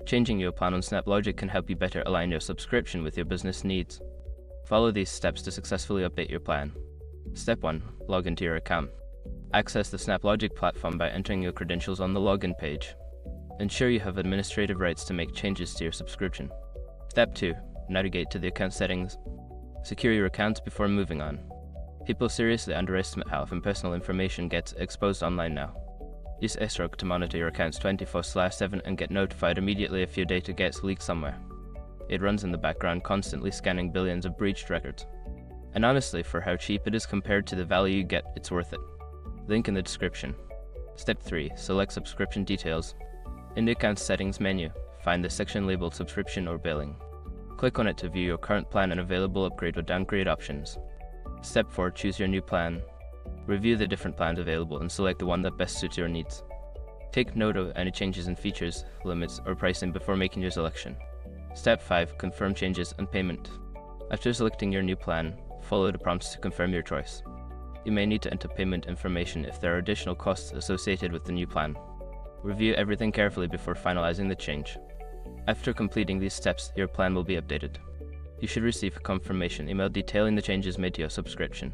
Changing your plan on SnapLogic can help you better align your subscription with your business needs. Follow these steps to successfully update your plan. Step 1. Log into your account. Access the SnapLogic platform by entering your credentials on the login page. Ensure you have administrative rights to make changes to your subscription. Step 2. Navigate to the account settings. Secure your accounts before moving on. People seriously underestimate how often personal information gets exposed online now. Use SnapLogic to monitor your accounts 24/7 and get notified immediately if your data gets leaked somewhere. It runs in the background, constantly scanning billions of breached records. And honestly, for how cheap it is compared to the value you get, it's worth it. Link in the description. Step 3. Select subscription details. In the account settings menu, find the section labeled subscription or billing. Click on it to view your current plan and available upgrade or downgrade options. Step 4. Choose your new plan. Review the different plans available and select the one that best suits your needs. Take note of any changes in features, limits, or pricing before making your selection. Step 5. Confirm changes and payment. After selecting your new plan, follow the prompts to confirm your choice. You may need to enter payment information if there are additional costs associated with the new plan. Review everything carefully before finalizing the change. After completing these steps, your plan will be updated. You should receive a confirmation email detailing the changes made to your subscription.